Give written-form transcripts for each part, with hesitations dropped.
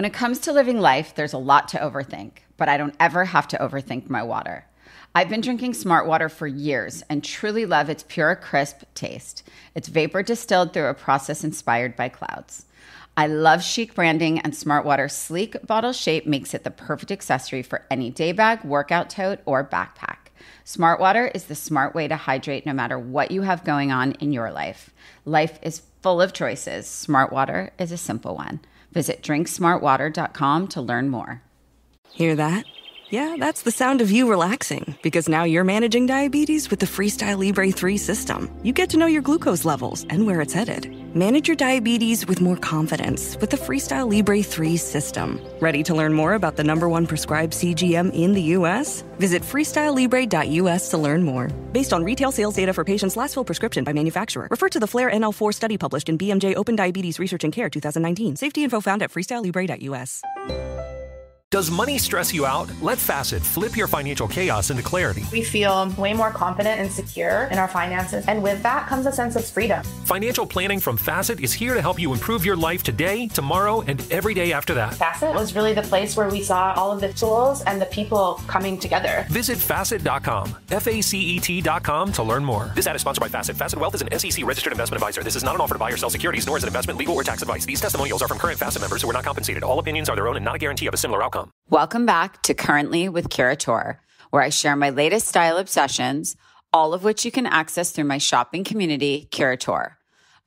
When it comes to living life, there's a lot to overthink, but I don't ever have to overthink my water. I've been drinking Smart Water for years and truly love its pure, crisp taste. It's vapor distilled through a process inspired by clouds. I love chic branding, and Smart Water's sleek bottle shape makes it the perfect accessory for any day bag, workout tote, or backpack. Smart Water is the smart way to hydrate no matter what you have going on in your life. Life is full of choices. Smart Water is a simple one. Visit drinksmartwater.com to learn more. Hear that? Yeah, that's the sound of you relaxing, because now you're managing diabetes with the Freestyle Libre 3 system. You get to know your glucose levels and where it's headed. Manage your diabetes with more confidence with the Freestyle Libre 3 system. Ready to learn more about the #1 prescribed CGM in the U.S.? Visit freestylelibre.us to learn more. Based on retail sales data for patients' last filled prescription by manufacturer. Refer to the FLAIR NL4 study published in BMJ Open Diabetes Research and Care 2019. Safety info found at freestylelibre.us. Does money stress you out? Let Facet flip your financial chaos into clarity. We feel way more confident and secure in our finances, and with that comes a sense of freedom. Financial planning from Facet is here to help you improve your life today, tomorrow, and every day after that. Facet was really the place where we saw all of the tools and the people coming together. Visit Facet.com, FACET.com to learn more. This ad is sponsored by Facet. Facet Wealth is an SEC registered investment advisor. This is not an offer to buy or sell securities, nor is it investment, legal, or tax advice. These testimonials are from current Facet members who are not compensated. All opinions are their own and not a guarantee of a similar outcome. Welcome back to Currently with Curateur, where I share my latest style obsessions, all of which you can access through my shopping community, Curateur.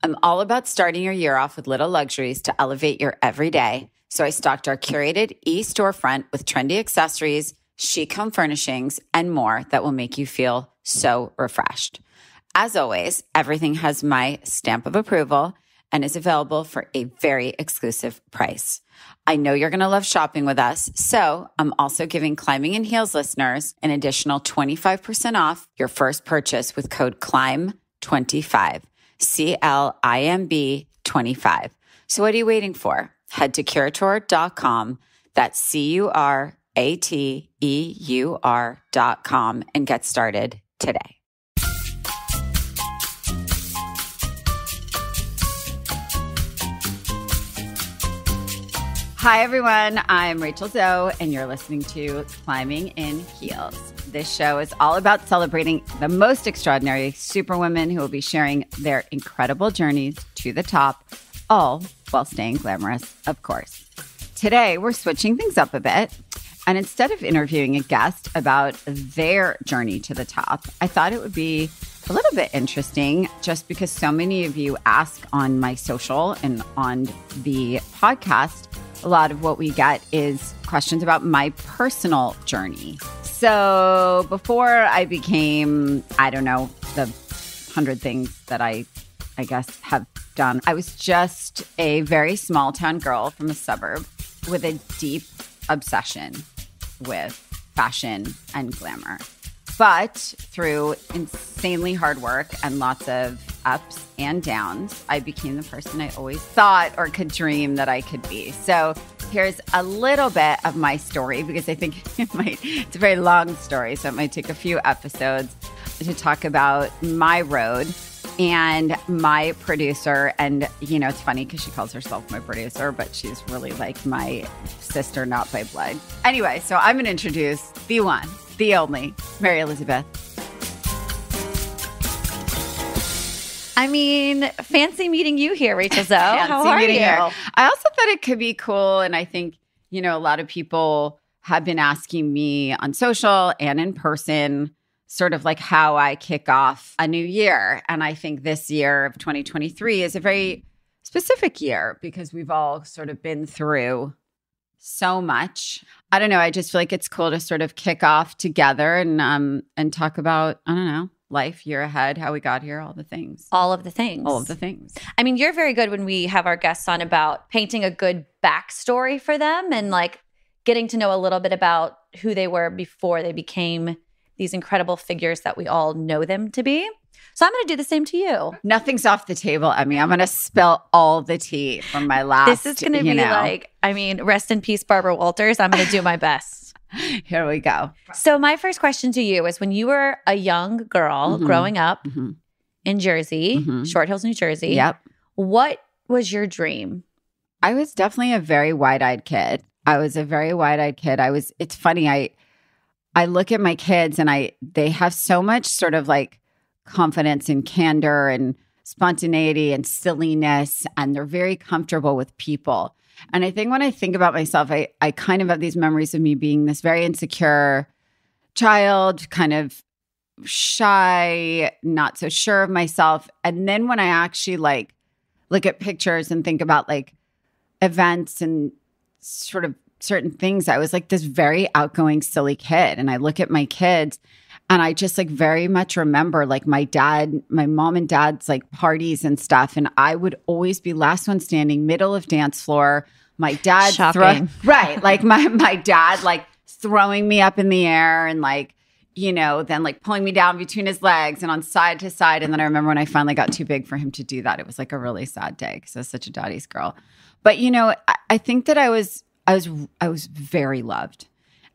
I'm all about starting your year off with little luxuries to elevate your everyday. So I stocked our curated e-storefront with trendy accessories, chic home furnishings, and more that will make you feel so refreshed. As always, everything has my stamp of approval and is available for a very exclusive price. I know you're going to love shopping with us, so I'm also giving Climbing in Heels listeners an additional 25% off your first purchase with code CLIMB25, CLIMB25. So what are you waiting for? Head to curateur.com, that's CURATEUR.com, and get started today. Hi, everyone. I'm Rachel Zoe, and you're listening to Climbing in Heels. This show is all about celebrating the most extraordinary superwomen who will be sharing their incredible journeys to the top, all while staying glamorous, of course. Today, we're switching things up a bit, and instead of interviewing a guest about their journey to the top, I thought it would be a little bit interesting just because so many of you ask on my social and on the podcast. A lot of what we get is questions about my personal journey. So before I became, I don't know, the 100 things that I guess have done, I was just a very small town girl from a suburb with a deep obsession with fashion and glamour. But through insanely hard work and lots of ups and downs, I became the person I always thought or could dream that I could be. So here's a little bit of my story, because I think it's a very long story, so it might take a few episodes to talk about my road and my producer. And, you know, it's funny because she calls herself my producer, but she's really like my sister, not by blood. Anyway, so I'm going to introduce the one, the only, Mary Elizabeth. I mean, fancy meeting you here, Rachel Zoe. How are you? Here. I also thought it could be cool. And I think, you know, a lot of people have been asking me on social and in person sort of like how I kick off a new year. And I think this year of 2023 is a very specific year because we've all sort of been through so much. I don't know. I just feel like it's cool to sort of kick off together and talk about, I don't know, life, year ahead, how we got here, all the things. All of the things. All of the things. I mean, you're very good when we have our guests on about painting a good backstory for them and like getting to know a little bit about who they were before they became these incredible figures that we all know them to be. So I'm going to do the same to you. Nothing's off the table, Emmy. I'm going to spill all the tea from my last, This is going to be like, I mean, rest in peace, Barbara Walters. I'm going to do my best. Here we go. So my first question to you is, when you were a young girl growing up in Jersey, Short Hills, New Jersey, Yep. what was your dream? was definitely a very wide-eyed kid. It's funny. I look at my kids and they have so much sort of like confidence and candor and spontaneity and silliness, and they're very comfortable with people. And I think when I think about myself, I kind of have these memories of me being this very insecure child, kind of shy, not so sure of myself. And then when I actually like look at pictures and think about like events and sort of certain things, I was like this very outgoing, silly kid. And I look at my kids and I just like very much remember like my mom and dad's like parties and stuff. And I would always be last one standing, middle of dance floor. My dad, right. Like my dad, like throwing me up in the air and like, you know, then like pulling me down between his legs and on side to side. And then I remember when I finally got too big for him to do that, it was like a really sad day because I was such a daddy's girl. But, you know, I think that I was very loved.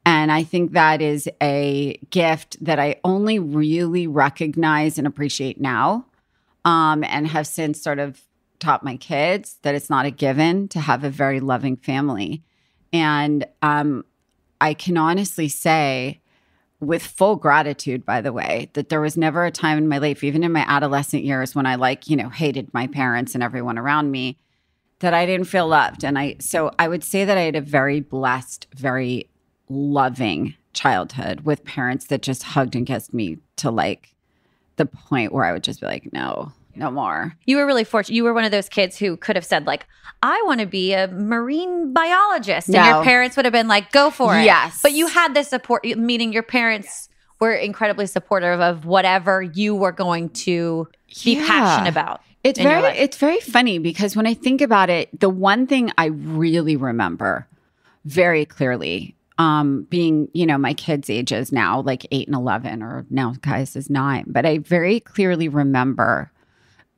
And I think that is a gift that I only really recognize and appreciate now, and have since sort of taught my kids that it's not a given to have a very loving family. And I can honestly say, with full gratitude, by the way, that there was never a time in my life, even in my adolescent years when I like, you know, hated my parents and everyone around me, that I didn't feel loved. And so I would say that I had a very blessed, very loving childhood with parents that just hugged and kissed me to like the point where I would just be like, no more. You were really fortunate. You were one of those kids who could have said like, I want to be a marine biologist. And your parents would have been like, go for it. Yes. But you had this support, meaning your parents were incredibly supportive of whatever you were going to be passionate about. It's very funny because when I think about it, the one thing I really remember very clearly, being, you know, my kids' ages now, like 8 and 11, or now Caius is 9, but I very clearly remember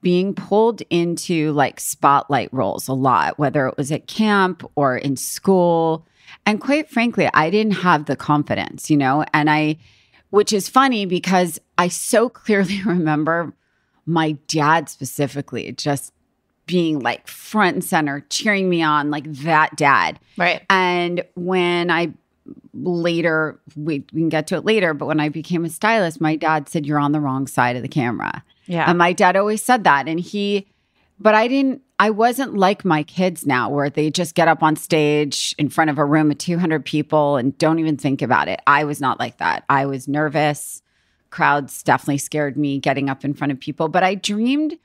being pulled into like spotlight roles a lot, whether it was at camp or in school. And quite frankly, I didn't have the confidence, you know, which is funny because I so clearly remember my dad specifically just being like front and center, cheering me on, like that dad. Right. And when I later, we can get to it later, but when I became a stylist, my dad said, you're on the wrong side of the camera. Yeah. And my dad always said that. But I wasn't like my kids now where they just get up on stage in front of a room of 200 people and don't even think about it. I was not like that. I was nervous. Crowds definitely scared me getting up in front of people. But I dreamed,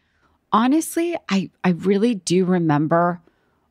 honestly, I really do remember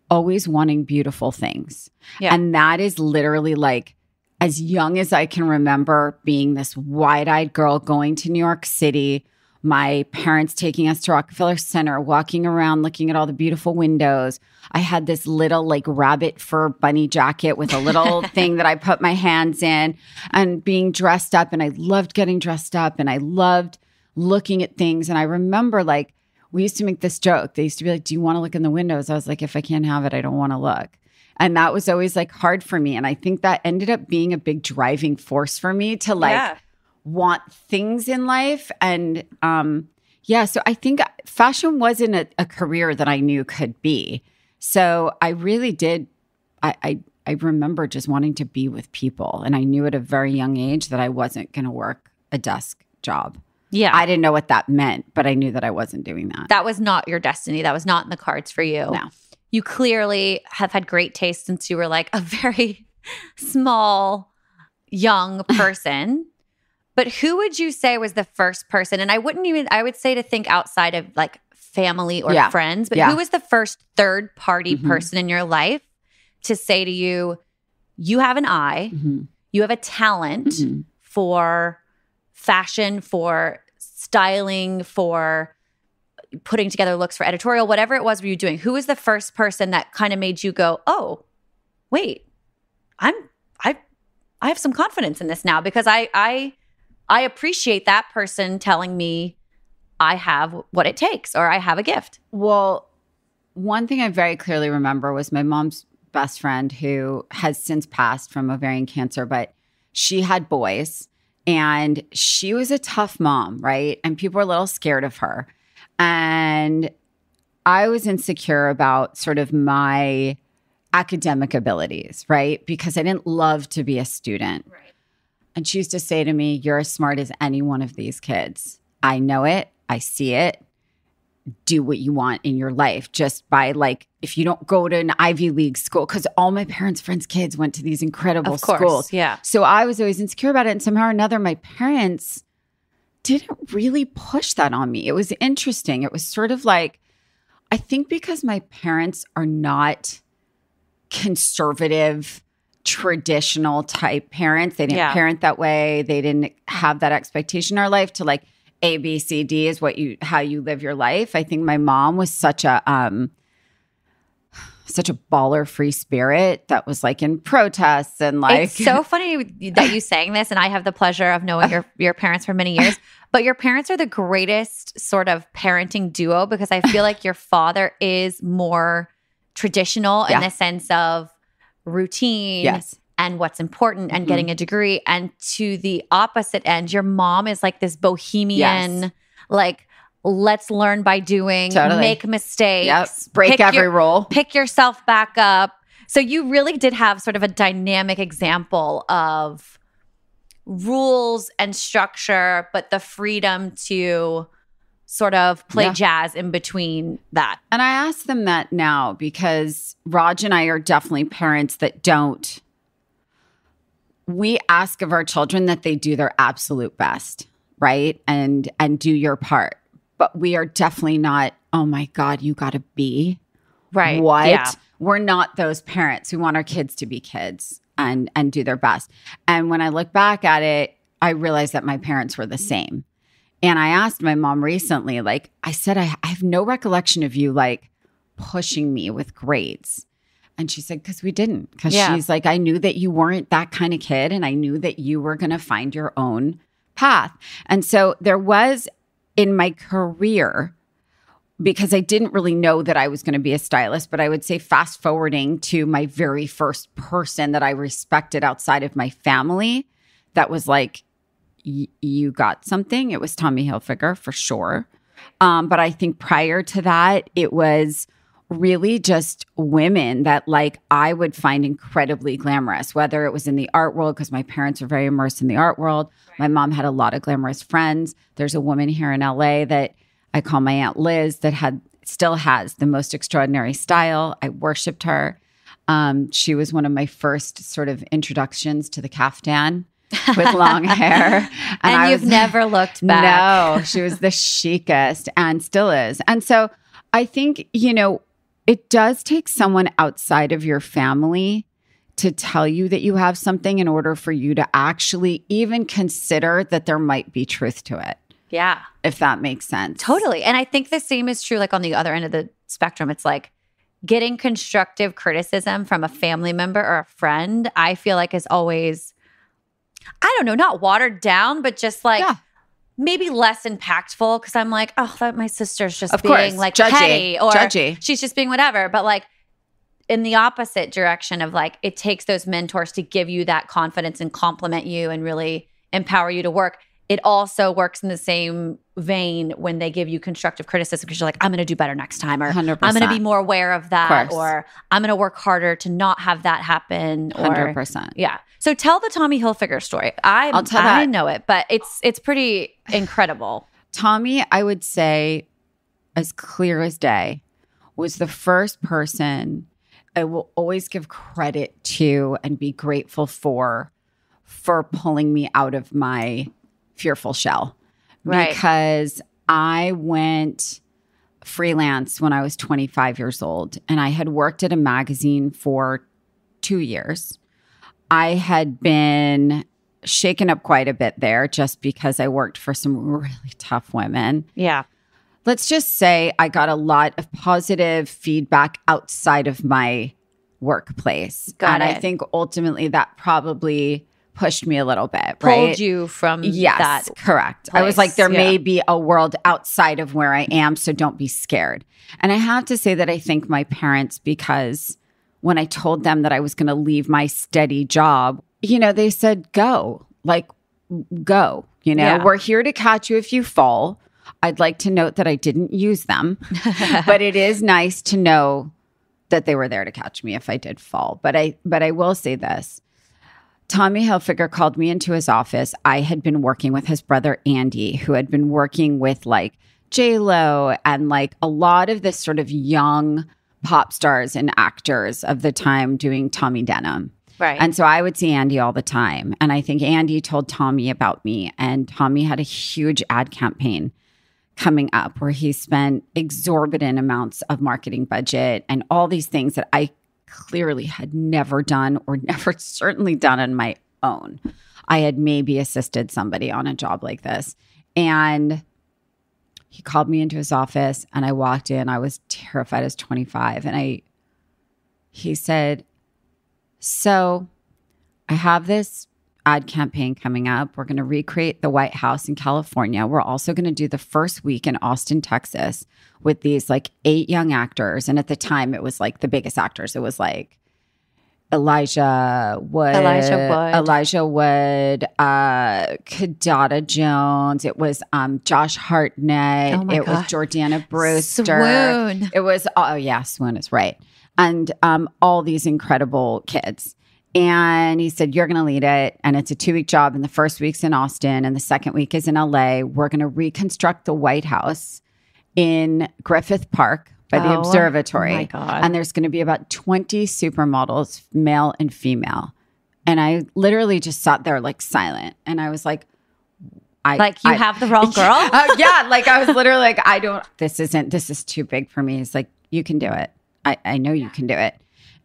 always wanting beautiful things. Yeah. And that is literally like, as young as I can remember being this wide-eyed girl going to New York City, my parents taking us to Rockefeller Center, walking around, looking at all the beautiful windows. I had this little like rabbit fur bunny jacket with a little thing that I put my hands in and being dressed up. And I loved getting dressed up and I loved looking at things. And I remember like, we used to make this joke. They used to be like, do you want to look in the windows? I was like, if I can't have it, I don't want to look. And that was always like hard for me. And I think that ended up being a big driving force for me to like want things in life. And so I think fashion wasn't a career that I knew could be. So I really did. I remember just wanting to be with people. And I knew at a very young age that I wasn't going to work a desk job. Yeah. I didn't know what that meant, but I knew that I wasn't doing that. That was not your destiny. That was not in the cards for you. No. You clearly have had great taste since you were like a very small, young person. But who would you say was the first person? And I would say to think outside of like family or friends, but who was the first third party person in your life to say to you, you have an eye, you have a talent for fashion, for styling, for putting together looks for editorial, whatever it was were you doing? Who was the first person that kind of made you go, oh, wait, I have some confidence in this now because I appreciate that person telling me I have what it takes or I have a gift. Well, one thing I very clearly remember was my mom's best friend who has since passed from ovarian cancer, but she had boys and she was a tough mom, right? And people were a little scared of her. And I was insecure about sort of my academic abilities, right? Because I didn't love to be a student. Right. And she used to say to me, you're as smart as any one of these kids. I know it. I see it. Do what you want in your life just by like, if you don't go to an Ivy League school, because all my parents' friends' kids went to these incredible schools. Yeah. So I was always insecure about it. And somehow or another, my parents didn't really push that on me. It was interesting. It was sort of like, I think because my parents are not conservative, traditional type parents. They didn't parent that way. They didn't have that expectation in our life to like A, B, C, D is how you live your life. I think my mom was such a baller free spirit that was like in protests and like. It's so funny that you saying this, and I have the pleasure of knowing your parents for many years. But your parents are the greatest sort of parenting duo because I feel like your father is more traditional in the sense of routine and what's important and getting a degree. And to the opposite end, your mom is like this bohemian, like, let's learn by doing, make mistakes, break every rule, pick yourself back up. So you really did have sort of a dynamic example of rules and structure, but the freedom to sort of play jazz in between that. And I ask them that now because Raj and I are definitely parents that don't. We ask of our children that they do their absolute best, right? And do your part. But we are definitely not, oh my God, you got to be. Right. What? Yeah. We're not those parents. We want our kids to be kids and do their best. And when I look back at it, I realized that my parents were the same. And I asked my mom recently, like, I said, I have no recollection of you like pushing me with grades. And she said, because we didn't. Because she's like, I knew that you weren't that kind of kid. And I knew that you were going to find your own path. And so there was in my career, because I didn't really know that I was going to be a stylist, but I would say fast forwarding to my very first person that I respected outside of my family, that was like, you got something. It was Tommy Hilfiger for sure. But I think prior to that, it was really just women that like I would find incredibly glamorous, whether it was in the art world, because my parents are very immersed in the art world. Right. My mom had a lot of glamorous friends. There's a woman here in LA that I call my Aunt Liz that still has the most extraordinary style. I worshiped her. She was one of my first sort of introductions to the caftan with long hair. And you've never looked back. No, she was the chicest and still is. And so I think, it does take someone outside of your family to tell you that you have something in order for you to actually even consider that there might be truth to it. Yeah. If that makes sense. Totally. And I think the same is true like on the other end of the spectrum. It's like getting constructive criticism from a family member or a friend, I feel like is always, I don't know, not watered down, but just like maybe less impactful because I'm like, oh, that my sister's just being like petty or she's just being whatever. But like in the opposite direction of like, it takes those mentors to give you that confidence and compliment you and really empower you to work. It also works in the same vein when they give you constructive criticism because you're like, I'm going to do better next time, or 100%. I'm going to be more aware of that, or I'm going to work harder to not have that happen. 100%. Yeah. So tell the Tommy Hilfiger story. I didn't know it, but it's pretty incredible. Tommy, I would say, as clear as day, was the first person I will always give credit to and be grateful for pulling me out of my fearful shell. Right. Because I went freelance when I was 25 years old, and I had worked at a magazine for 2 years. I had been shaken up quite a bit there just because I worked for some really tough women. Yeah. Let's just say I got a lot of positive feedback outside of my workplace. Got it. I think ultimately that probably pushed me a little bit, Pulled you from that. Yes, correct. Place. I was like, there may be a world outside of where I am, so don't be scared. And I have to say that I thank my parents because when I told them that I was going to leave my steady job, they said, go. Like, go. We're here to catch you if you fall. I'd like to note that I didn't use them, but it is nice to know that they were there to catch me if I did fall. But I will say this. Tommy Hilfiger called me into his office. I had been working with his brother, Andy, who had been working with like J-Lo and like a lot of this sort of young pop stars and actors of the time doing Tommy denim. Right. And so I would see Andy all the time. And I think Andy told Tommy about me. And Tommy had a huge ad campaign coming up where he spent exorbitant amounts of marketing budget and all these things that I clearly had never done or never certainly done on my own. I had maybe assisted somebody on a job like this. And he called me into his office and I walked in. I was terrified. I was 25. And he said, so I have this ad campaign coming up. We're going to recreate the White House in California. We're also going to do the first week in Austin, Texas with these like 8 young actors. And at the time it was like the biggest actors. It was like Elijah Wood, Kadada Jones. It was Josh Hartnett. Oh it was Jordana Brewster. Swoon. It was, Swoon is right. And all these incredible kids. And he said, you're going to lead it. And it's a 2-week job. And the first week's in Austin. And the second week is in LA. We're going to reconstruct the White House in Griffith Park by the observatory. Oh my God. And there's going to be about 20 supermodels, male and female. And I literally just sat there like silent. And I was like, you have the wrong girl? Yeah. Like I was literally like, this is too big for me. It's like, you can do it. I know you can do it.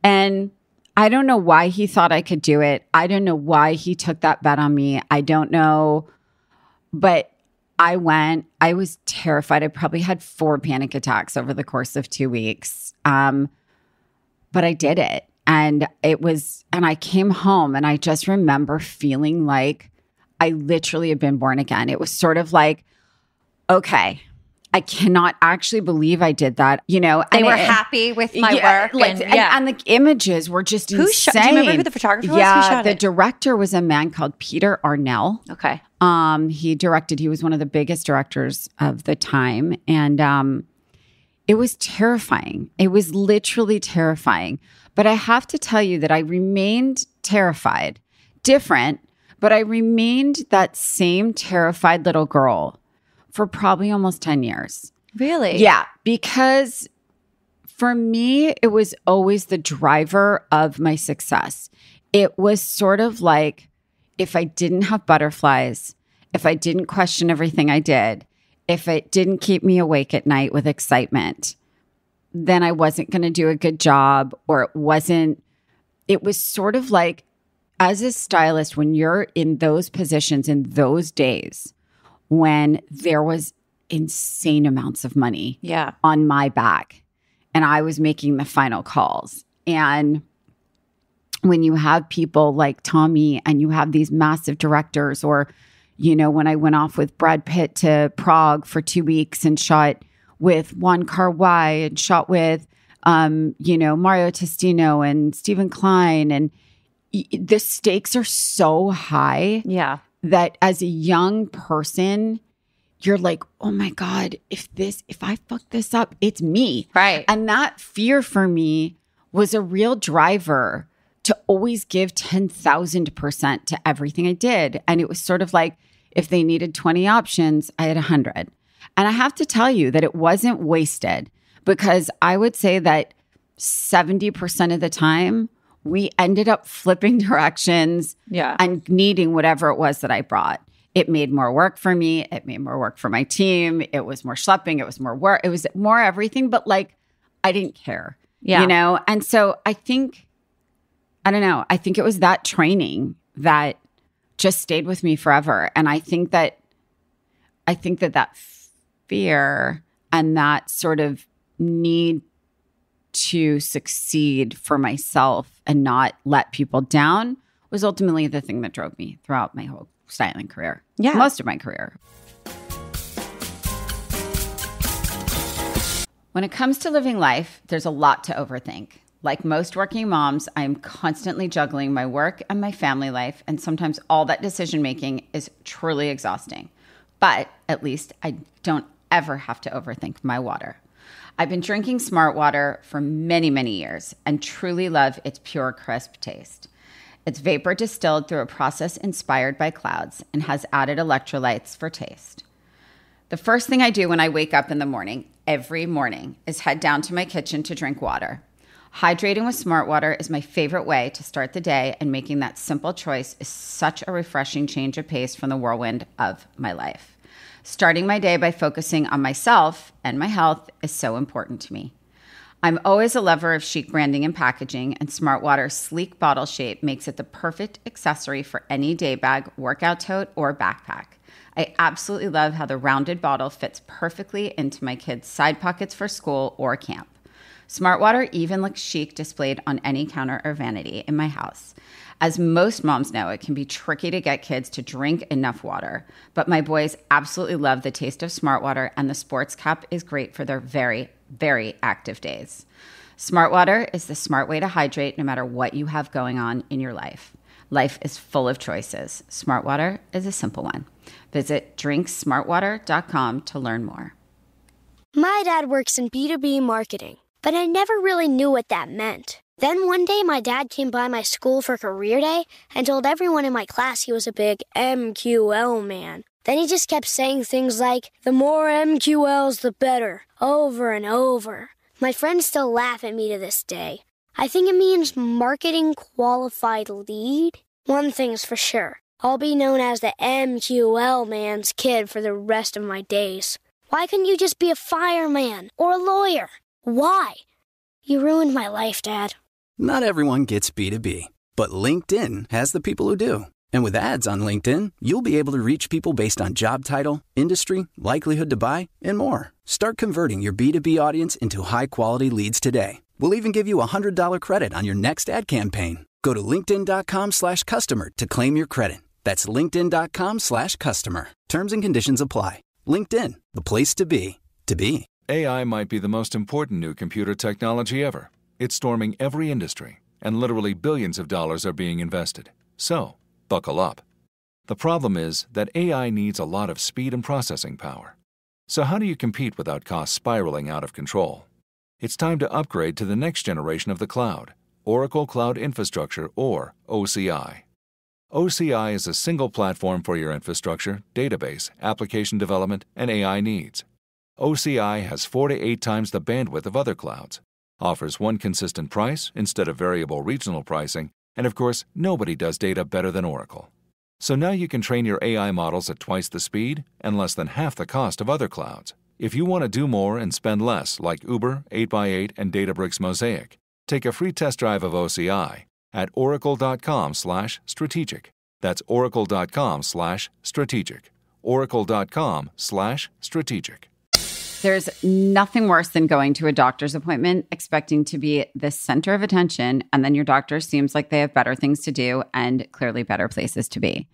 And I don't know why he thought I could do it. I don't know why he took that bet on me. I don't know. But I went. I was terrified. I probably had 4 panic attacks over the course of 2 weeks. But I did it. And I came home and I just remember feeling like I literally had been born again. It was sort of like, okay, I cannot actually believe I did that. You know, they were happy with my work. And the images were just insane. Do you remember who the photographer was? Yeah, who shot the it? director was a man called Peter Arnell. Okay. He was one of the biggest directors of the time. And it was terrifying. It was literally terrifying. But I have to tell you that I remained terrified, different, but I remained that same terrified little girl for probably almost 10 years. Really? Yeah, because for me, it was always the driver of my success. It was sort of like if I didn't have butterflies, if I didn't question everything I did, if it didn't keep me awake at night with excitement, then I wasn't going to do a good job, or it was sort of like, as a stylist, when you're in those positions in those days, when there was insane amounts of money on my back and I was making the final calls. And when you have people like Tommy and you have these massive directors, or, you know, when I went off with Brad Pitt to Prague for 2 weeks and shot with Juan Kar-wai and shot with, Mario Testino and Stephen Klein, and the stakes are so high. Yeah. That as a young person, you're like, oh my God, if I fuck this up, it's me. Right. And that fear for me was a real driver to always give 10,000% to everything I did. And it was sort of like, if they needed 20 options, I had 100. And I have to tell you that it wasn't wasted, because I would say that 70% of the time, we ended up flipping directions and needing whatever it was that I brought. It made more work for me. It made more work for my team. It was more schlepping. It was more work. It was more everything, but like, I didn't care, you know? And so I think it was that training that just stayed with me forever. And I think that fear and that sort of need to succeed for myself and not let people down was ultimately the thing that drove me throughout my whole styling career. Yeah. Most of my career. When it comes to living life, there's a lot to overthink. Like most working moms, I'm constantly juggling my work and my family life, and sometimes all that decision making is truly exhausting. But at least I don't ever have to overthink my water. I've been drinking Smart Water for many, many years and truly love its pure, crisp taste. It's vapor distilled through a process inspired by clouds and has added electrolytes for taste. The first thing I do when I wake up in the morning, every morning, is head down to my kitchen to drink water. Hydrating with Smart Water is my favorite way to start the day, and making that simple choice is such a refreshing change of pace from the whirlwind of my life. Starting my day by focusing on myself and my health is so important to me. I'm always a lover of chic branding and packaging, and Smart Water's sleek bottle shape makes it the perfect accessory for any day bag, workout tote, or backpack. I absolutely love how the rounded bottle fits perfectly into my kids' side pockets for school or camp. Smart Water even looks chic displayed on any counter or vanity in my house. As most moms know, it can be tricky to get kids to drink enough water, but my boys absolutely love the taste of Smart Water, and the sports cup is great for their very, very active days. Smart Water is the smart way to hydrate no matter what you have going on in your life. Life is full of choices. Smart Water is a simple one. Visit drinksmartwater.com to learn more. My dad works in B2B marketing, but I never really knew what that meant. Then one day my dad came by my school for career day and told everyone in my class he was a big MQL man. Then he just kept saying things like, the more MQLs, the better, over and over. My friends still laugh at me to this day. I think it means marketing qualified lead. One thing's for sure, I'll be known as the MQL man's kid for the rest of my days. Why couldn't you just be a fireman or a lawyer? Why? You ruined my life, Dad. Not everyone gets B2B, but LinkedIn has the people who do. And with ads on LinkedIn, you'll be able to reach people based on job title, industry, likelihood to buy, and more. Start converting your B2B audience into high-quality leads today. We'll even give you a $100 credit on your next ad campaign. Go to linkedin.com/customer to claim your credit. That's linkedin.com/customer. Terms and conditions apply. LinkedIn, the place to be, to be. AI might be the most important new computer technology ever. It's storming every industry, and literally billions of dollars are being invested. So, buckle up. The problem is that AI needs a lot of speed and processing power. So how do you compete without costs spiraling out of control? It's time to upgrade to the next generation of the cloud, Oracle Cloud Infrastructure, or OCI. OCI is a single platform for your infrastructure, database, application development, and AI needs. OCI has 4 to 8 times the bandwidth of other clouds, offers one consistent price instead of variable regional pricing, and of course, nobody does data better than Oracle. So now you can train your AI models at twice the speed and less than half the cost of other clouds. If you want to do more and spend less like Uber, 8x8, and Databricks Mosaic, take a free test drive of OCI at oracle.com/strategic. That's oracle.com/strategic. oracle.com/strategic. There's nothing worse than going to a doctor's appointment expecting to be the center of attention, and then your doctor seems like they have better things to do and clearly better places to be.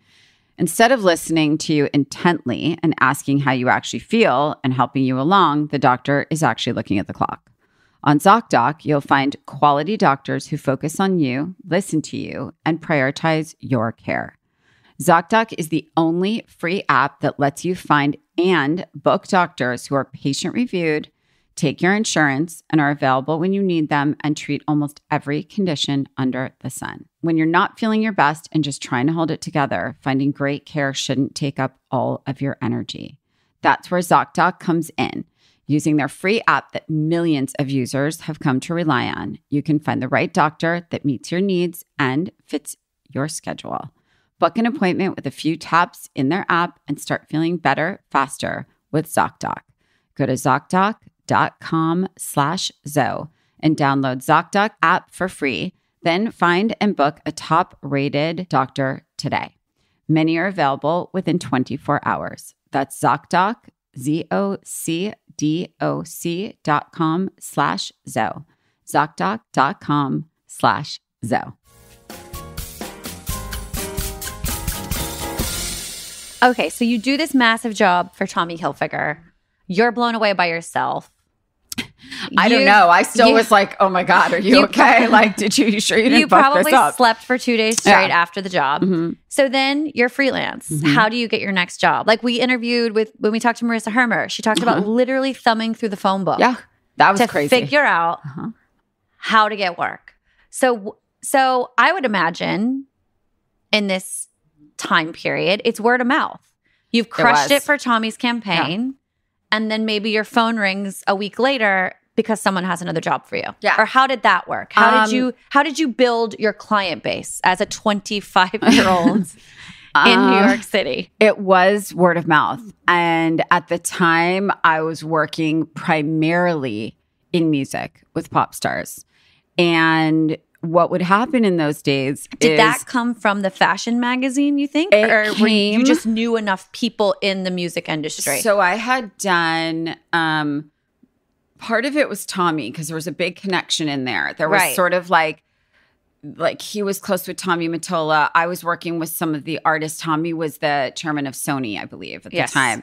Instead of listening to you intently and asking how you actually feel and helping you along, the doctor is actually looking at the clock. On ZocDoc, you'll find quality doctors who focus on you, listen to you, and prioritize your care. ZocDoc is the only free app that lets you find and book doctors who are patient-reviewed, take your insurance, and are available when you need them, and treat almost every condition under the sun. When you're not feeling your best and just trying to hold it together, finding great care shouldn't take up all of your energy. That's where ZocDoc comes in. Using their free app that millions of users have come to rely on, you can find the right doctor that meets your needs and fits your schedule. Book an appointment with a few taps in their app and start feeling better faster with ZocDoc. Go to ZocDoc.com/Zoe and download ZocDoc app for free. Then find and book a top-rated doctor today. Many are available within 24 hours. That's ZocDoc, ZocDoc.com/Zoe. ZocDoc.com/Zoe. Okay, so you do this massive job for Tommy Hilfiger. You're blown away by yourself. I don't know. I still was like, oh my God, are you okay? Like, you sure you didn't fuck this up? You probably slept for 2 days straight after the job. So then you're freelance. How do you get your next job? Like we interviewed when we talked to Marissa Hermer, she talked about literally thumbing through the phone book. Yeah, that was to crazy. Figure out how to get work. So I would imagine in this time period, it's word of mouth. You've crushed it for Tommy's campaign, and then maybe your phone rings a week later because someone has another job for you. Yeah. Or how did that work? How did you build your client base as a 25-year-old in New York City? It was word of mouth. And at the time, I was working primarily in music with pop stars. And what would happen in those days Did that come from the fashion magazine, you think? Or you just knew enough people in the music industry? So I had done, part of it was Tommy, because there was a big connection in there. There was sort of like he was close with Tommy Mottola. I was working with some of the artists. Tommy was the chairman of Sony, I believe, at the time.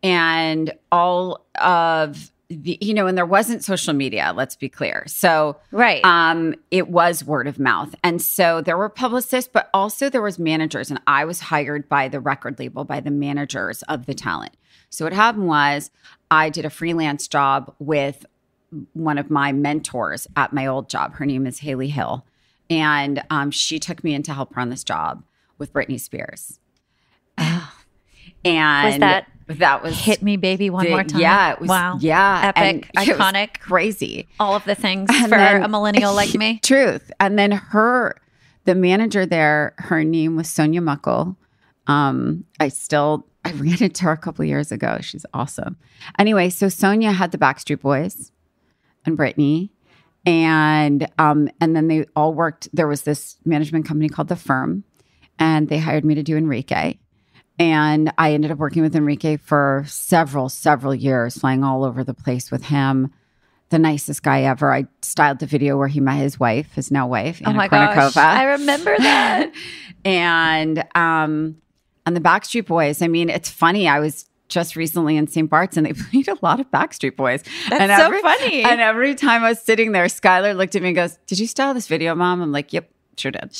And all of and there wasn't social media, let's be clear. So it was word of mouth. And so there were publicists, but also there was managers. And I was hired by the record label, by the managers of the talent. So what happened was I did a freelance job with one of my mentors at my old job. Her name is Haley Hill. And she took me in to help her on this job with Britney Spears. And that was Hit Me Baby One More Time. Yeah, it was. Wow. Yeah. Epic, iconic, crazy. All of the things for a millennial like me. Truth. And then the manager there, her name was Sonia Muckle. I ran into her a couple of years ago. She's awesome. Anyway, so Sonia had the Backstreet Boys and Britney. And then they all worked. There was this management company called The Firm, and they hired me to do Enrique. And I ended up working with Enrique for several years, flying all over the place with him. The nicest guy ever. I styled the video where he met his wife, his now wife, Anna gosh, I remember that. And the Backstreet Boys, I mean, it's funny. I was just recently in St. Bart's and they played a lot of Backstreet Boys. That's so funny. And every time I was sitting there, Skylar looked at me and goes, "Did you style this video, Mom?" I'm like, "Yep. Sure did."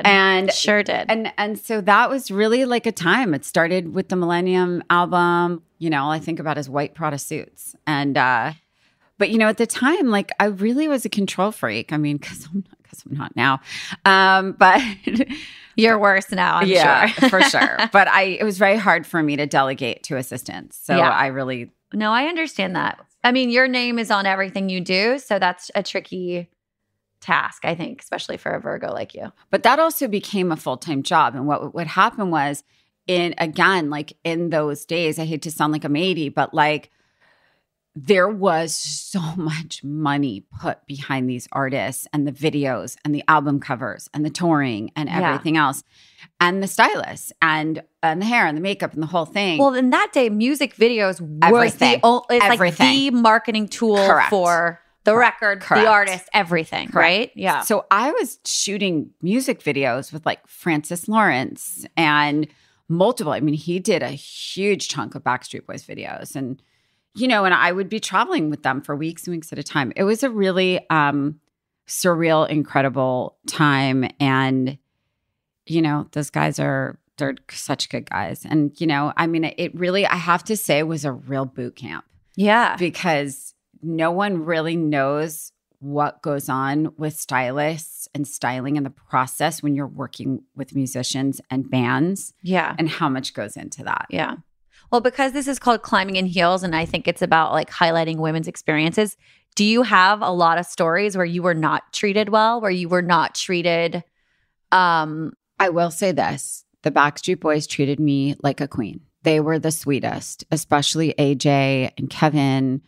And so that was really like a time. It started with the Millennium album. All I think about is white Prada suits. And but at the time, like I really was a control freak. I mean, because I'm not now. But you're worse now, I'm sure. For sure. But it was very hard for me to delegate to assistants. So I understand that. I mean, your name is on everything you do, so that's a tricky task, I think, especially for a Virgo like you. But that also became a full-time job. And what would happen was in those days, I hate to sound like I'm 80, but like there was so much money put behind these artists and the videos and the album covers and the touring and everything else and the stylists and the hair and the makeup and the whole thing. Well, in that day, music videos was like the marketing tool for the record, the artist, everything, right? Yeah. So I was shooting music videos with like Francis Lawrence and multiple. I mean, he did a huge chunk of Backstreet Boys videos and, and I would be traveling with them for weeks and weeks at a time. It was a really surreal, incredible time. And, those guys they're such good guys. And, I mean, it really, I have to say, was a real boot camp. Yeah. Because no one really knows what goes on with stylists and styling in the process when you're working with musicians and bands. Yeah. And how much goes into that. Yeah. Well, because this is called Climbing in Heels, and I think it's about like highlighting women's experiences. Do you have a lot of stories where you were not treated well, where you were not treated? I will say this. The Backstreet Boys treated me like a queen. They were the sweetest, especially AJ and Kevin.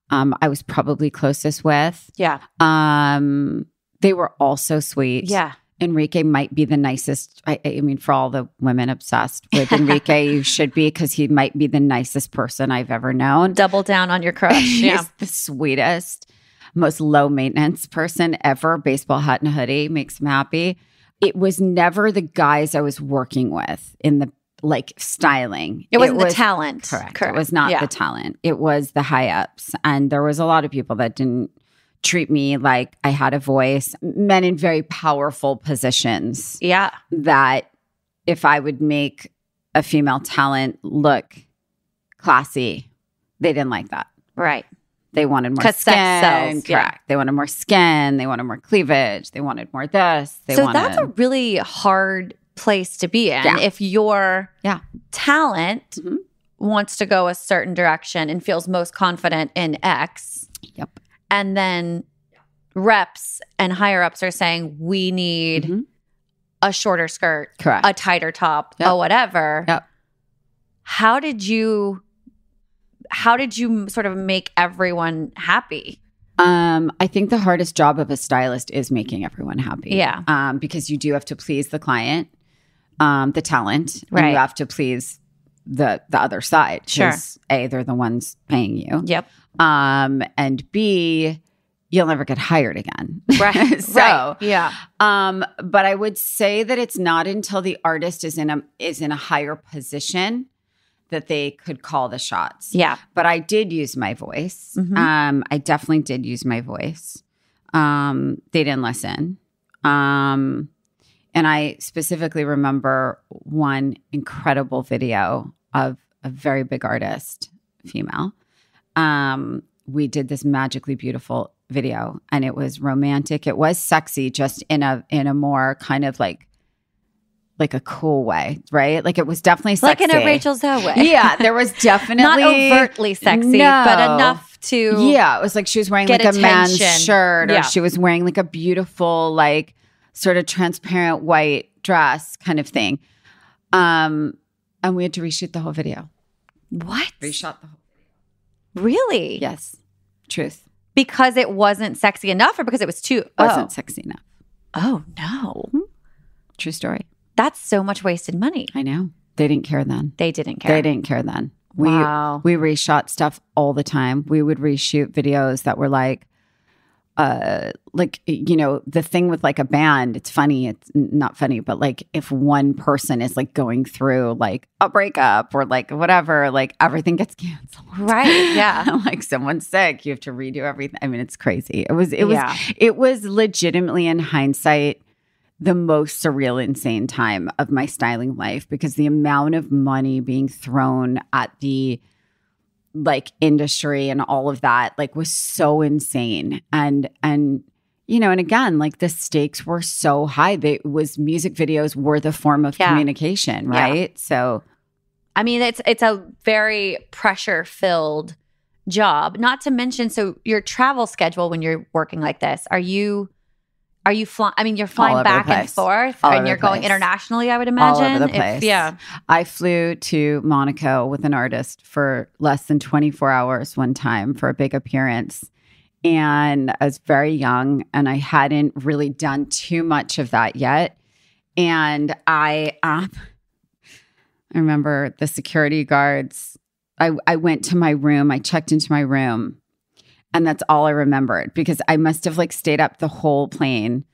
I was probably closest with. Yeah. They were all so sweet. Yeah. Enrique might be the nicest. I mean, for all the women obsessed with Enrique, you should be, because he might be the nicest person I've ever known. Double down on your crush. He's the sweetest, most low maintenance person ever. Baseball hat and a hoodie makes him happy. It was never the guys I was working with in the like styling. It wasn't the talent. Correct. It was not the talent. It was the high ups. And there was a lot of people that didn't treat me like I had a voice, men in very powerful positions. Yeah. That if I would make a female talent look classy, they didn't like that. Right. They wanted more skin. Sex sells. Correct. Yeah. They wanted more skin. They wanted more cleavage. They wanted more this. That's a really hard place to be in. Yeah. If your talent wants to go a certain direction and feels most confident in X. Yep. And then reps and higher ups are saying, we need a shorter skirt, Correct. a tighter top, or whatever. Yep. How did you sort of make everyone happy? I think the hardest job of a stylist is making everyone happy. Yeah. Because you do have to please the client, the talent, Right. and you have to please the other side. Sure. 'Cause A, they're the ones paying you. Yep. And B, you'll never get hired again. Right. So, right. Yeah. but I would say that it's not until the artist is in a higher position that they could call the shots. Yeah. But I did use my voice. I definitely did use my voice. They didn't listen. And I specifically remember one incredible video of a very big artist, female. We did this magically beautiful video, and it was romantic. It was sexy, just in a more kind of like a cool way, right? Like it was definitely sexy. Like in a Rachel Zoe way. Yeah, there was definitely not overtly sexy, but enough to it was like she was wearing get like a man's attention. shirt, or Yeah. she was wearing like a beautiful, like sort of transparent white dress kind of thing. And we had to reshoot the whole video. What? Reshot the whole Really? Yes. Truth. Because it wasn't sexy enough, or because it was too Wasn't sexy enough. Oh no. True story. That's so much wasted money. I know. They didn't care then. They didn't care. They didn't care then. Wow. We reshot stuff all the time. We would reshoot videos that were like, the thing with like a band, it's funny. It's not funny, but like if one person is like going through like a breakup or like whatever, like everything gets canceled. Right. Yeah. Like someone's sick, you have to redo everything. I mean, it's crazy. It was legitimately, in hindsight, the most surreal, insane time of my styling life, because the amount of money being thrown at the like industry and all of that like was so insane. And again, like the stakes were so high. Music videos were the form of communication, right? Yeah. So I mean, it's a very pressure-filled job. Not to mention, so your travel schedule when you're working like this, are you flying? I mean, you're flying back and forth, and you're going internationally, I would imagine. All over the place. I flew to Monaco with an artist for less than 24 hours one time for a big appearance. And I was very young, and I hadn't really done too much of that yet. And I remember the security guards. I went to my room. I checked into my room. And that's all I remembered, because I must have like stayed up the whole plane.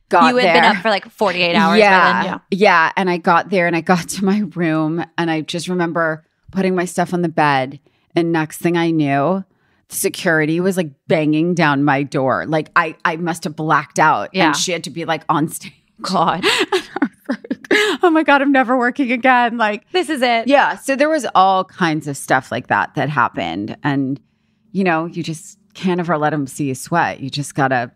You had been up for like 48 hours. Yeah. And I got there and I got to my room, and I just remember putting my stuff on the bed. And next thing I knew, security was like banging down my door. Like I must have blacked out. Yeah. And she had to be like on stage. God. Oh my God, I'm never working again. Like, this is it. Yeah. So there was all kinds of stuff like that happened. And, you just can't ever let them see you sweat. You just gotta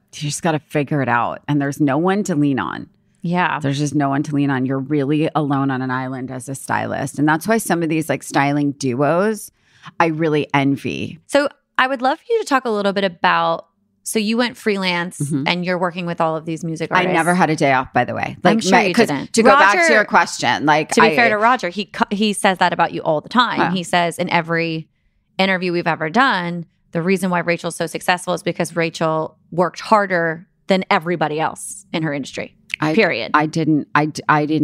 figure it out. And there's no one to lean on. Yeah. There's just no one to lean on. You're really alone on an island as a stylist. And that's why some of these like styling duos, I really envy. So I would love for you to talk a little bit about, so you went freelance and you're working with all of these music artists. I never had a day off, by the way. Like, I'm sure you didn't. To go back to your question, like, to be fair to Roger, he says that about you all the time. He says in every interview we've ever done, the reason why Rachel's so successful is because Rachel worked harder than everybody else in her industry. Period. I didn't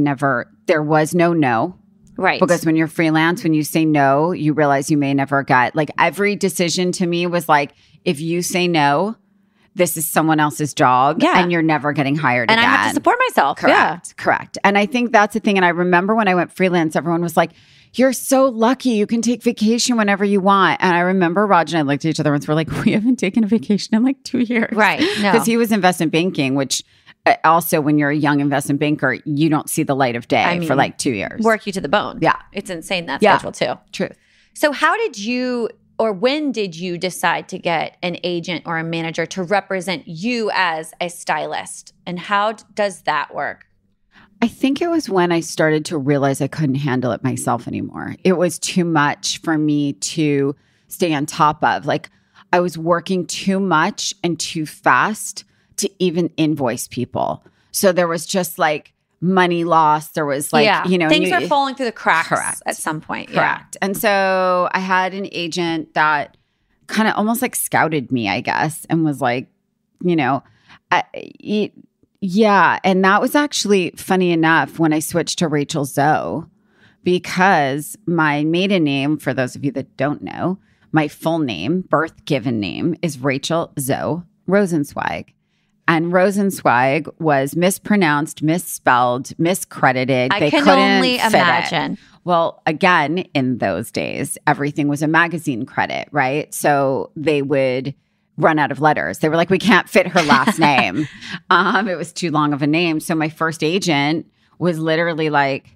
ever, there was no. Right. Because when you're freelance, when you say no, you realize you may never get, like every decision to me was like, if you say no, this is someone else's job and you're never getting hired and again. I have to support myself. Correct. And I think that's the thing. And I remember when I went freelance, everyone was like, you're so lucky. You can take vacation whenever you want. And I remember Raj and I looked at each other and we're like, we haven't taken a vacation in like 2 years. Right. No. Because he was investment banking, which also when you're a young investment banker, you don't see the light of day for like 2 years. Work you to the bone. Yeah. It's insane, that schedule too. True. So how did you, or when did you decide to get an agent or a manager to represent you as a stylist? And how does that work? I think it was when I started to realize I couldn't handle it myself anymore. It was too much for me to stay on top of. Like I was working too much and too fast to even invoice people. So there was just like money loss. There was like, things are falling through the cracks at some point. Correct. And so I had an agent that kind of almost like scouted me, I guess, and was like, and that was actually funny enough when I switched to Rachel Zoe, because my maiden name, for those of you that don't know, my full name, birth given name, is Rachel Zoe Rosenzweig. And Rosenzweig was mispronounced, misspelled, miscredited. I can only imagine. Well, again, in those days, everything was a magazine credit, right? So they would run out of letters. They were like, we can't fit her last name. It was too long of a name. So my first agent was literally like,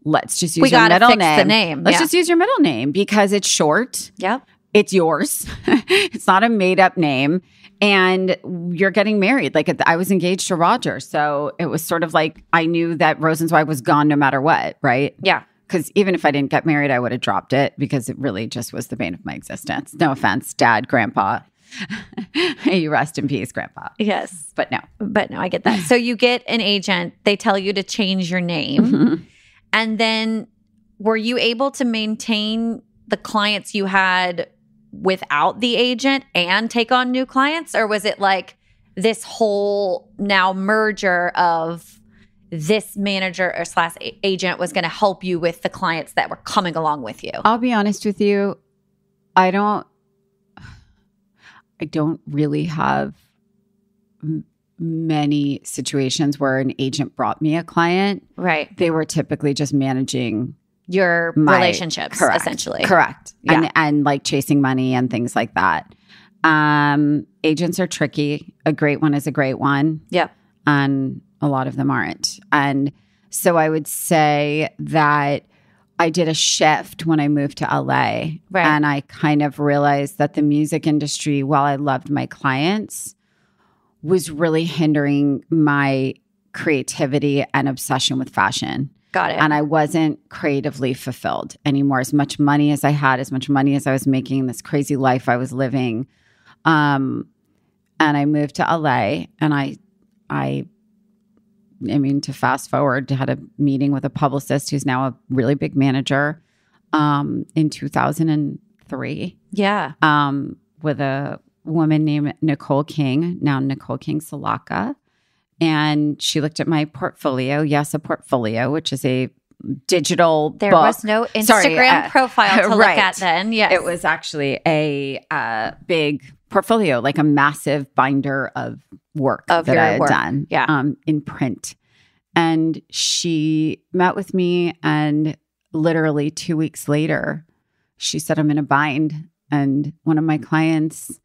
let's just use your middle name. The name. Let's just use your middle name because it's short. Yep. It's yours. It's not a made up name. And you're getting married. Like I was engaged to Roger. So it was sort of like I knew that Rosenzweig was gone no matter what, right? Yeah. Because even if I didn't get married, I would have dropped it because it really just was the bane of my existence. No offense, Dad, Grandpa. You rest in peace, Grandpa. Yes. But no, I get that. So you get an agent. They tell you to change your name. Mm-hmm. And then were you able to maintain the clients you had without the agent and take on new clients? Or was it like this whole now merger of this manager or / agent was going to help you with the clients that were coming along with you? I'll be honest with you. I don't really have many situations where an agent brought me a client. Right. They were typically just managing your relationships, essentially. Correct. Yeah. And like chasing money and things like that. Agents are tricky. A great one is a great one. Yep. And a lot of them aren't. And so I would say that I did a shift when I moved to LA. Right. And I kind of realized that the music industry, while I loved my clients, was really hindering my creativity and obsession with fashion. Got it. And I wasn't creatively fulfilled anymore. As much money as I had, as much money as I was making, this crazy life I was living. And I moved to LA, and I mean, to fast forward, had a meeting with a publicist who's now a really big manager in 2003. Yeah. With a woman named Nicole King, now Nicole King Salaka. And she looked at my portfolio. Yes, a portfolio, which is a digital There book. was no Instagram profile to look at then. Yes. It was actually a big portfolio, like a massive binder of work that I had done in print. And she met with me, and literally 2 weeks later, she said, I'm in a bind. And one of my clients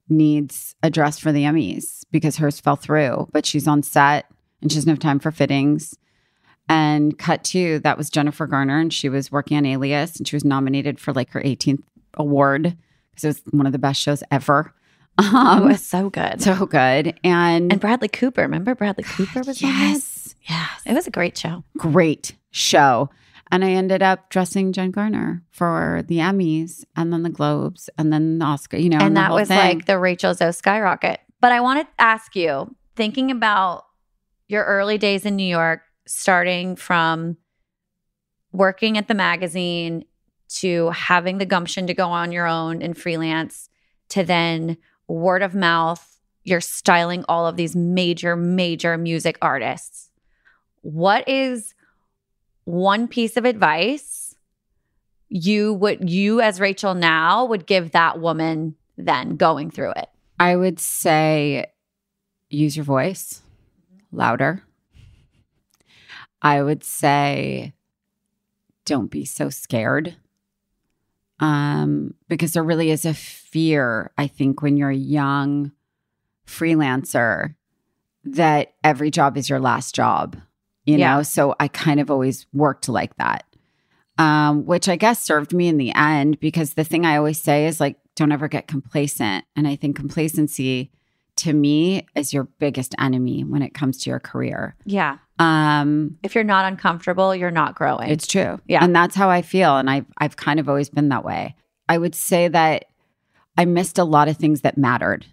needs a dress for the Emmys because hers fell through, but she's on set and she doesn't have time for fittings. And cut to, that was Jennifer Garner, and she was working on Alias, and she was nominated for like her 18th award because it was one of the best shows ever. It was so good. So good. And Bradley Cooper. Remember Bradley Cooper was on this? Yes. It was a great show. Great show. And I ended up dressing Jen Garner for the Emmys and then the Globes and then the Oscar, and that was like the Rachel Zoe skyrocket. But I want to ask you, thinking about your early days in New York, starting from working at the magazine to having the gumption to go on your own and freelance to then word of mouth, you're styling all of these major music artists. What is one piece of advice you as Rachel now would give that woman then going through it? I would say use your voice louder. I would say don't be so scared. Because there really is a fear, I think, when you're a young freelancer that every job is your last job, you know? So I kind of always worked like that, which I guess served me in the end, because the thing I always say is like, don't ever get complacent. And I think complacency to me is your biggest enemy when it comes to your career. Yeah. If you're not uncomfortable, you're not growing. It's true. Yeah. And that's how I feel. And I've kind of always been that way. I would say that I missed a lot of things that mattered,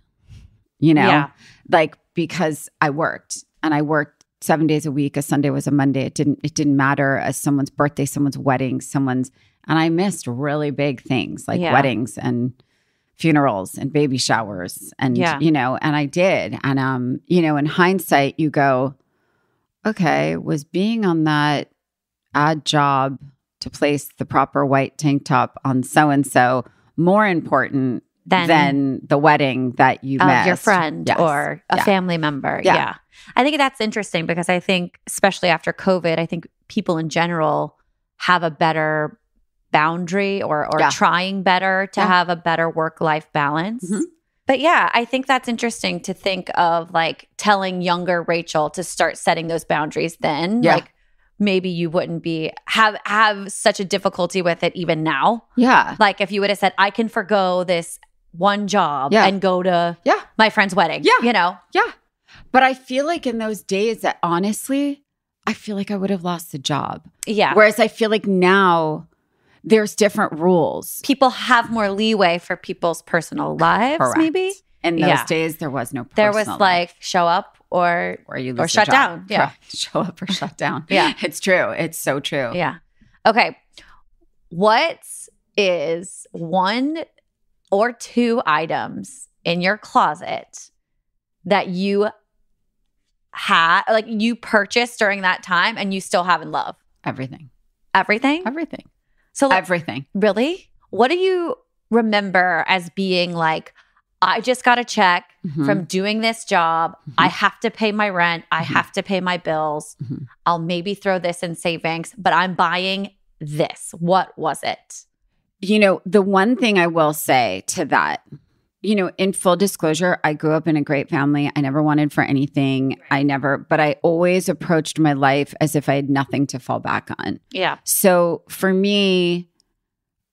you know, like because I worked 7 days a week. A Sunday was a Monday. It didn't matter as someone's birthday, someone's wedding, and I missed really big things like weddings and funerals and baby showers and, you know, and I did. And, you know, in hindsight, you go, okay, was being on that odd job to place the proper white tank top on so-and-so more important than the wedding that you missed? Your friend or a family member. Yeah. I think that's interesting because I think, especially after COVID, I think people in general have a better boundary or trying better to have a better work-life balance. Mm-hmm. But yeah, I think that's interesting to think of, like telling younger Rachel to start setting those boundaries then. Yeah. Like maybe you wouldn't have such a difficulty with it even now. Yeah. Like if you would have said, I can forgo this one job and go to my friend's wedding. Yeah. You know? Yeah. But I feel like in those days that honestly, I feel like I would have lost the job. Yeah. Whereas I feel like now there's different rules. People have more leeway for people's personal lives, maybe. In those days, there was no personal There was like show up or shut down. Yeah. Show up or shut down. Yeah. It's true. It's so true. Yeah. Okay. What is 1 or 2 items in your closet that you had, like you purchased during that time and you still have in love? Everything. Everything? Everything. So like, everything. Really? What do you remember as being like, I just got a check from doing this job. I have to pay my rent. I have to pay my bills. I'll maybe throw this in savings, but I'm buying this. What was it? You know, the one thing I will say to that, you know, in full disclosure, I grew up in a great family. I never wanted for anything. But I always approached my life as if I had nothing to fall back on. Yeah. So for me,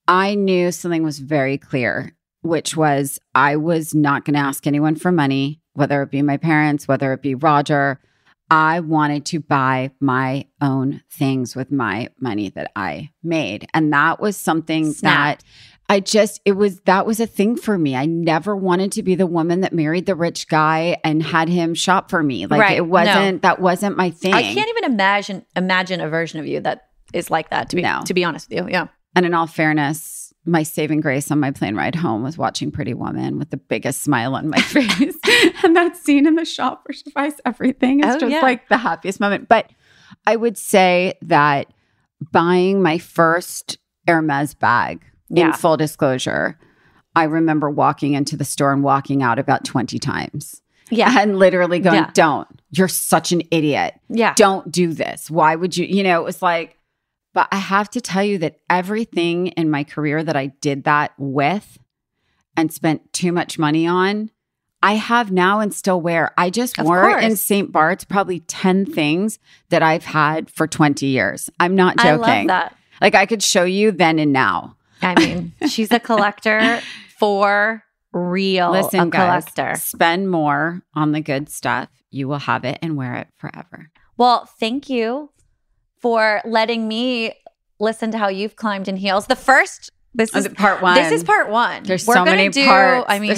I knew something was very clear, which was I was not going to ask anyone for money, whether it be my parents, whether it be Roger. I wanted to buy my own things with my money that I made. And that was something that that was a thing for me. I never wanted to be the woman that married the rich guy and had him shop for me. Like that wasn't my thing. I can't even imagine a version of you that is like that, to be honest with you. Yeah. And in all fairness, my saving grace on my plane ride home was watching Pretty Woman with the biggest smile on my face. And that scene in the shop where she buys everything is like the happiest moment. But I would say that buying my first Hermes bag, in full disclosure, I remember walking into the store and walking out about 20 times. Yeah. And literally going, don't. You're such an idiot. Yeah. Don't do this. Why would you? You know, it was like, but I have to tell you that everything in my career that I did that with and spent too much money on, I have now and still wear. I just wore in St. Bart's probably 10 things that I've had for 20 years. I'm not joking. I love that. Like I could show you then and now. I mean, she's a collector for real. Listen, collector. Guys, spend more on the good stuff. You will have it and wear it forever. Well, thank you for letting me listen to how you've climbed in heels. This is part one. This is part one. There's so many parts. I mean,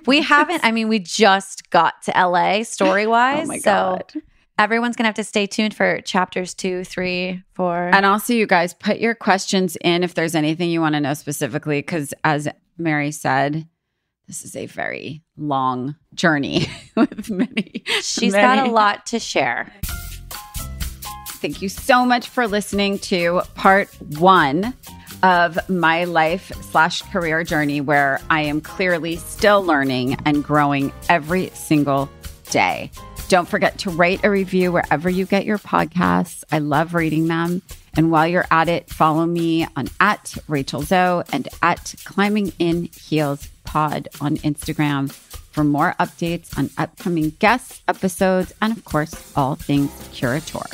we haven't. I mean, we just got to LA story wise. Oh my God. So everyone's going to have to stay tuned for chapters 2, 3, 4. And also, you guys, put your questions in if there's anything you want to know specifically, because as Mary said, this is a very long journey with many. She's got a lot to share. Thank you so much for listening to part 1 of my life/career journey where I am clearly still learning and growing every single day. Don't forget to rate a review wherever you get your podcasts. I love reading them. And while you're at it, follow me on @Rachel Zoe and @ClimbingInHeelsPod on Instagram for more updates on upcoming guests, episodes, and of course, all things Curateur.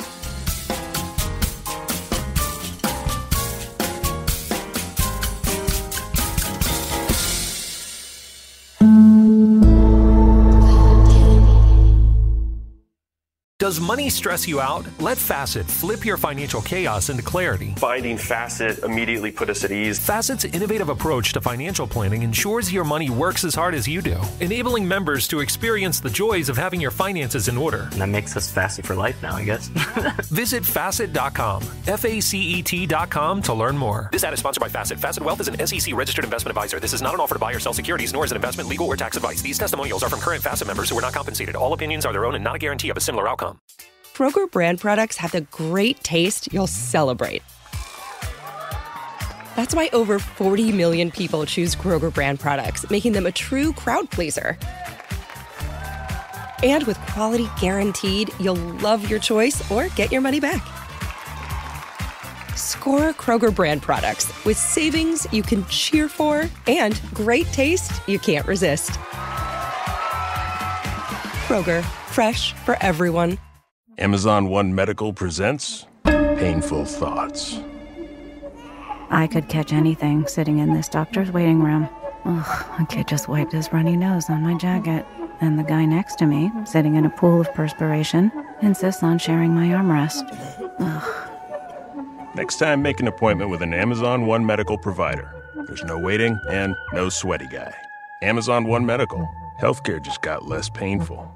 Does money stress you out? Let Facet flip your financial chaos into clarity. Finding Facet immediately put us at ease. Facet's innovative approach to financial planning ensures your money works as hard as you do, enabling members to experience the joys of having your finances in order. And that makes us Facet for life now, I guess. Visit Facet.com, FACET.com to learn more. This ad is sponsored by Facet. Facet Wealth is an SEC registered investment advisor. This is not an offer to buy or sell securities, nor is it investment, legal, or tax advice. These testimonials are from current Facet members who are not compensated. All opinions are their own and not a guarantee of a similar outcome. Kroger brand products have the great taste you'll celebrate. That's why over 40 million people choose Kroger brand products, making them a true crowd pleaser. And with quality guaranteed, you'll love your choice or get your money back. Score Kroger brand products with savings you can cheer for and great taste you can't resist. Kroger, fresh for everyone. Amazon One Medical presents Painful Thoughts. I could catch anything sitting in this doctor's waiting room. Ugh, a kid just wiped his runny nose on my jacket. And the guy next to me, sitting in a pool of perspiration, insists on sharing my armrest. Ugh. Next time, make an appointment with an Amazon One Medical provider. There's no waiting and no sweaty guy. Amazon One Medical. Healthcare just got less painful.